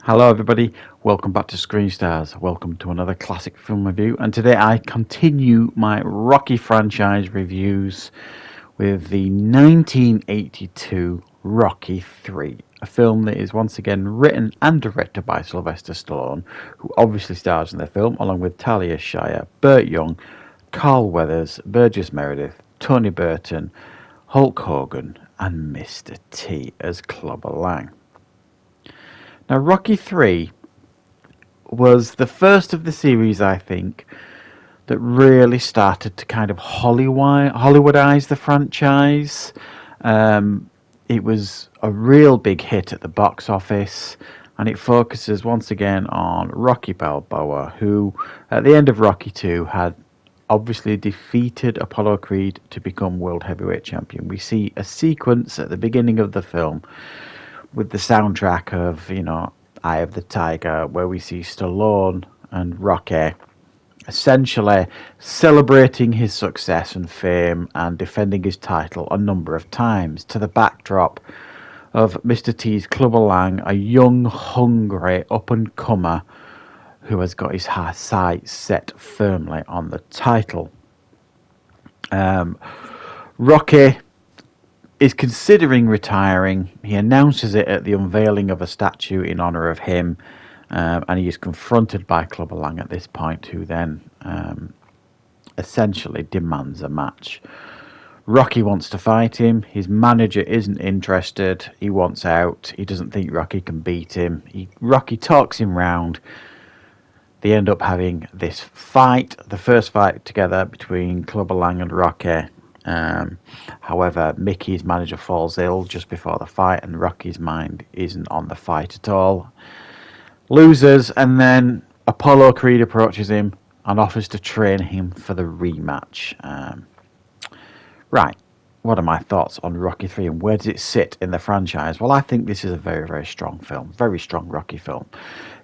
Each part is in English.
Hello everybody, welcome back to Screen Stars, welcome to another classic film review, and today I continue my Rocky franchise reviews with the 1982 Rocky 3, a film that is once again written and directed by Sylvester Stallone, who obviously stars in the film along with Talia Shire, Burt Young, Carl Weathers, Burgess Meredith, Tony Burton, Hulk Hogan and Mr. T as Clubber Lang. Now, Rocky 3 was the first of the series, I think, that really started to kind of Hollywoodize the franchise. It was a real big hit at the box office, and it focuses once again on Rocky Balboa, who, at the end of Rocky 2, had obviously defeated Apollo Creed to become World Heavyweight Champion. We see a sequence at the beginning of the film with the soundtrack of, Eye of the Tiger, where we see Stallone and Rocky essentially celebrating his success and fame and defending his title a number of times to the backdrop of Mr. T's Clubber Lang, a young, hungry up-and-comer who has got his sights set firmly on the title. Rocky is considering retiring. He announces it at the unveiling of a statue in honour of him, and he is confronted by Clubber Lang at this point, who then essentially demands a match. Rocky wants to fight him. His manager isn't interested. He wants out. He doesn't think Rocky can beat him. Rocky talks him round. They end up having this fight, the first fight together between Clubber Lang and Rocky. However, Mickey's manager falls ill just before the fight, and Rocky's mind isn't on the fight at all. Loses, and then Apollo Creed approaches him and offers to train him for the rematch. Right, what are my thoughts on Rocky 3 and where does it sit in the franchise? Well, I think this is a very, very strong film, very strong Rocky film.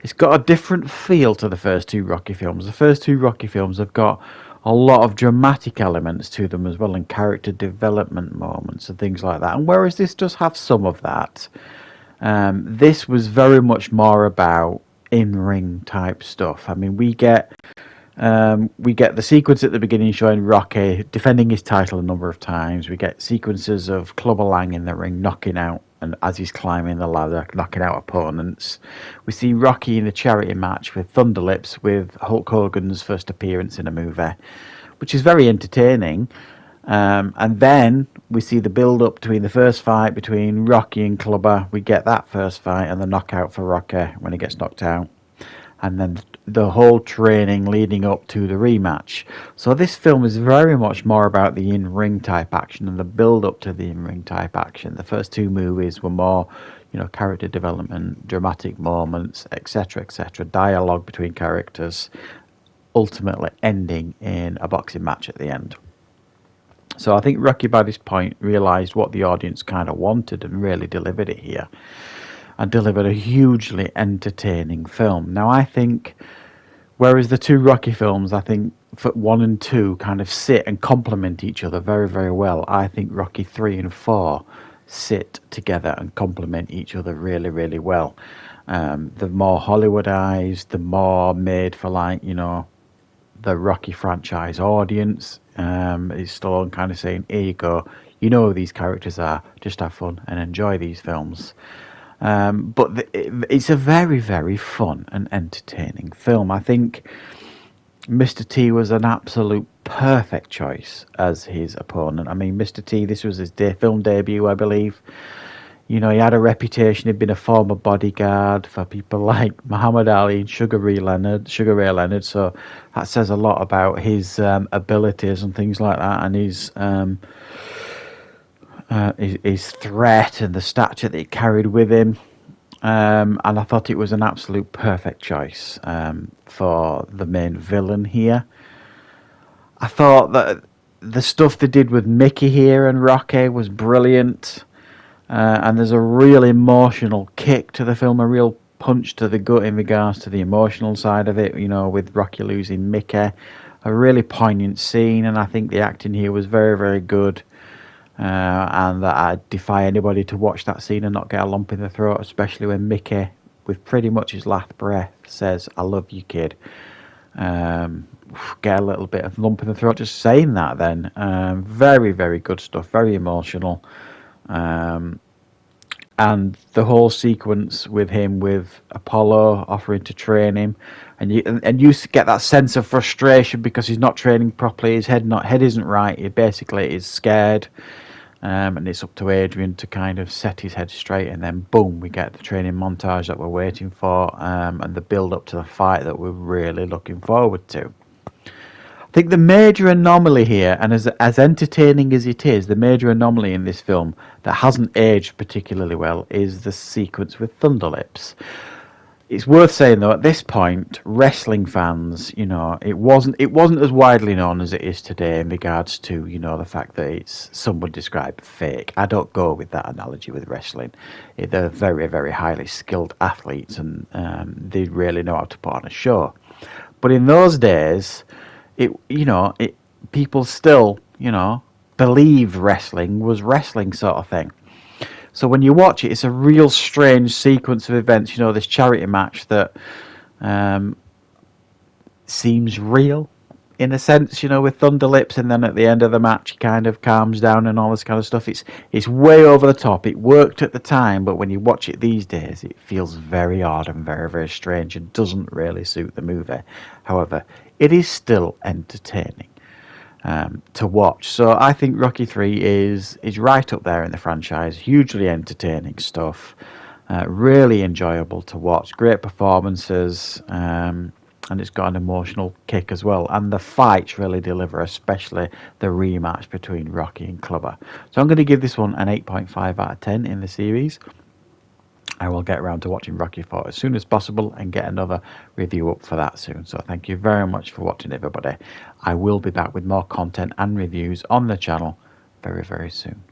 It's got a different feel to the first two Rocky films. The first two Rocky films have got a lot of dramatic elements to them as well, and character development moments and things like that. And whereas this does have some of that, this was very much more about in-ring type stuff. I mean, we get the sequence at the beginning showing Rocky defending his title a number of times. We get sequences of Clubber Lang in the ring knocking out, and as he's climbing the ladder, knocking out opponents. We see Rocky in a charity match with Thunderlips, with Hulk Hogan's first appearance in a movie, which is very entertaining. And then we see the build-up between the first fight between Rocky and Clubber. We get that first fight and the knockout for Rocky when he gets knocked out. And then the whole training leading up to the rematch. So this film is very much more about the in-ring type action and the build-up to the in-ring type action. The first two movies were more, character development, dramatic moments, etc., etc., dialogue between characters, ultimately ending in a boxing match at the end. So I think Rocky, by this point, realised what the audience kind of wanted and really delivered it here. And delivered a hugely entertaining film. Now, I think, whereas the two Rocky films, I think, for 1 and 2 kind of sit and complement each other very, very well, I think Rocky 3 and 4 sit together and complement each other really, really well. The more Hollywoodized, the more made for, the Rocky franchise audience. Is Stallone kind of saying, here you go, you know who these characters are, just have fun and enjoy these films. But it's a very, very fun and entertaining film. I think Mr. T was an absolute perfect choice as his opponent. I mean, Mr. T, this was his film debut, I believe. He had a reputation. He'd been a former bodyguard for people like Muhammad Ali and Sugar Ray Leonard. So that says a lot about his abilities and things like that, and his threat and the stature that he carried with him. And I thought it was an absolute perfect choice for the main villain here. I thought that the stuff they did with Mickey here and Rocky was brilliant. And there's a real emotional kick to the film, a real punch to the gut in regards to the emotional side of it, with Rocky losing Mickey. A really poignant scene, and I think the acting here was very, very good. And that I defy anybody to watch that scene and not get a lump in the throat, especially when Mickey with pretty much his last breath, says, "I love you, kid." Get a little bit of lump in the throat just saying that then. Very, very good stuff, very emotional. And the whole sequence with him, with Apollo offering to train him, and you get that sense of frustration because he's not training properly. His head isn't right. He basically is scared, and it's up to Adrian to kind of set his head straight. And then boom, we get the training montage that we're waiting for, and the build up to the fight that we're really looking forward to. I think the major anomaly here, and as entertaining as it is, the major anomaly in this film that hasn't aged particularly well is the sequence with Thunderlips. It's worth saying though, at this point, wrestling fans, it wasn't as widely known as it is today in regards to, the fact that it's, some would describe fake. I don't go with that analogy with wrestling. They're very, very highly skilled athletes, and they really know how to put on a show. But in those days, people still, believe wrestling was wrestling sort of thing. So when you watch it, it's a real strange sequence of events. This charity match that seems real in a sense, with Thunderlips, and then at the end of the match, he kind of calms down and all this kind of stuff. It's way over the top. It worked at the time, but when you watch it these days, it feels very odd and very, very strange and doesn't really suit the movie. However, it is still entertaining to watch. So I think Rocky 3 is right up there in the franchise. Hugely entertaining stuff. Really enjoyable to watch. Great performances. And it's got an emotional kick as well. And the fights really deliver, especially the rematch between Rocky and Clubber. So I'm going to give this one an 8.5 out of 10 in the series. I will get around to watching Rocky 4 as soon as possible and get another review up for that soon. So thank you very much for watching, everybody. I will be back with more content and reviews on the channel very, very soon.